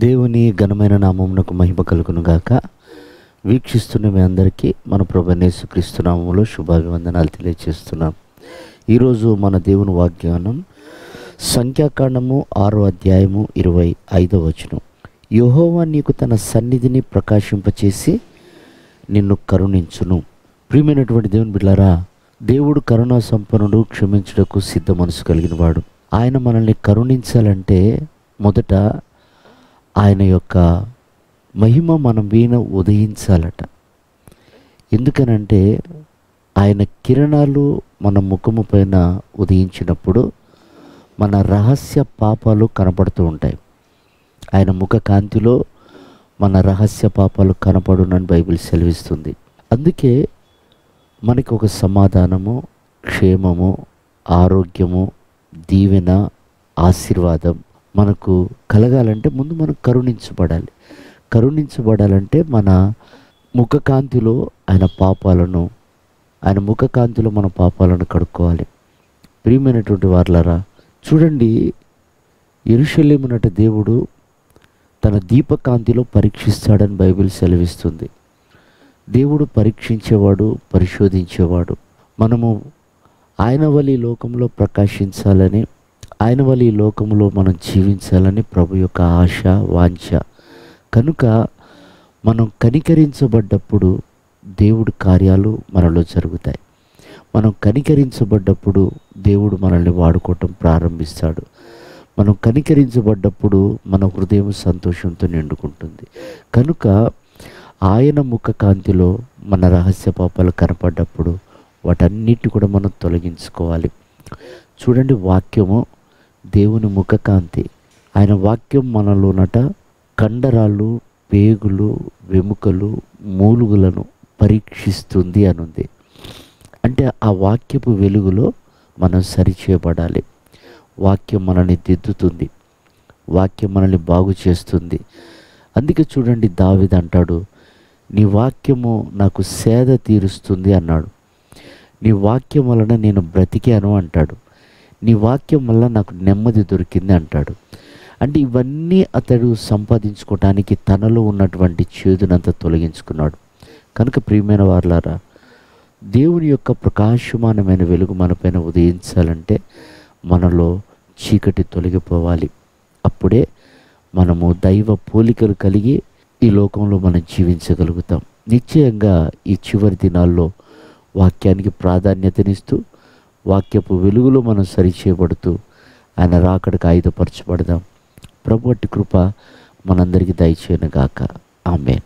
దేవుని ఘనమైన నామమునకు మహిమ కలుగును గాక. వీక్షిస్తున్న మీ అందరికీ మన ప్రభువైన యేసుక్రీస్తు నామములో శుభాభివందనాలు తెలియజేస్తున్నాం. ఈరోజు మన దేవుని వాగ్దానం సంఖ్యాకాండము 6వ అధ్యాయము 25వ వచనం. యెహోవా నీకు తన సన్నిధిని ప్రకాశింపచేసి నిన్ను కరుణించును. ప్రియమైనటువంటి దేవుని బిడ్డలారా, దేవుడు కరుణా సంపన్నుడు, క్షమించుటకు సిద్ధ మనసు కలిగిన వాడు. ఆయన మనల్ని కరుణించాలంటే మొదట ఆయన యొక్క మహిమ మనం వీణ ఉదయించాలట. ఎందుకనంటే ఆయన కిరణాలు మన ముఖము పైన ఉదయించినప్పుడు మన రహస్య పాపాలు కనపడుతూ ఉంటాయి. ఆయన ముఖ కాంతిలో మన రహస్య పాపాలు కనపడునని బైబిల్ సెలవిస్తుంది. అందుకే మనకి ఒక సమాధానము, క్షేమము, ఆరోగ్యము, దీవెన, ఆశీర్వాదం మనకు కలగాలంటే ముందు మనం కరుణించబడాలి. కరుణించబడాలంటే మన ముఖకాంతిలో ఆయన ముఖకాంతిలో మన పాపాలను కడుక్కోవాలి. ప్రియమైనటువంటి వారలారా, చూడండి, యెరూషలేమునట దేవుడు తన దీపకాంతిలో పరీక్షిస్తాడని బైబిల్ సెలవిస్తుంది. దేవుడు పరీక్షించేవాడు, పరిశోధించేవాడు. మనము ఆయన వలె లోకంలో ప్రకాశించాలని, ఆయన వలె ఈ లోకంలో మనం జీవించాలని ప్రభు యొక్క ఆశ, వాంఛ. కనుక మనం కనికరించబడ్డప్పుడు దేవుడి కార్యాలు మనలో జరుగుతాయి. మనం కనికరించబడ్డప్పుడు దేవుడు మనల్ని వాడుకోవటం ప్రారంభిస్తాడు. మనం కనికరించబడ్డప్పుడు మన హృదయం సంతోషంతో నిండుకుంటుంది. కనుక ఆయన ముఖ కాంతిలో మన రహస్య పాపాలు కనపడ్డప్పుడు వాటన్నిటి కూడా మనం తొలగించుకోవాలి. చూడండి, వాక్యము దేవుని ముఖకాంతి. ఆయన వాక్యం మనలోనట కండరాలు, పేగులు, వెముకలు, మూలుగులను పరీక్షిస్తుంది అనుంది. అంటే ఆ వాక్యపు వెలుగులో మనం సరిచేయబడాలి. వాక్యం మనల్ని దిద్దుతుంది, వాక్యం మనల్ని బాగు చేస్తుంది. అందుకే చూడండి, దావీదు అంటాడు, నీ వాక్యము నాకు సేద తీరుస్తుంది అన్నాడు. నీ వాక్యం వలన నేను బ్రతికాను అంటాడు. నీ వాక్యం వల్ల నాకు నెమ్మది దొరికింది అంటాడు. అంటే ఇవన్నీ అతడు సంపాదించుకోవటానికి తనలో ఉన్నటువంటి చేదునంతా తొలగించుకున్నాడు. కనుక ప్రియమైన వారలారా, దేవుని యొక్క ప్రకాశమానమైన వెలుగు మనపైన ఉదయించాలంటే మనలో చీకటి తొలగిపోవాలి. అప్పుడే మనము దైవ పోలికలు కలిగి ఈ లోకంలో మనం జీవించగలుగుతాం. నిశ్చయంగా ఈ చివరి దినాల్లో వాక్యానికి ప్రాధాన్యతనిస్తూ వాక్యపు వెలుగులో మనం సరిచేయబడుతూ ఆయన రాకడకు ఆయుధపరచబడదాం. ప్రభు అట్టి కృప మనందరికీ దయచేయను గాక. ఆమేన్.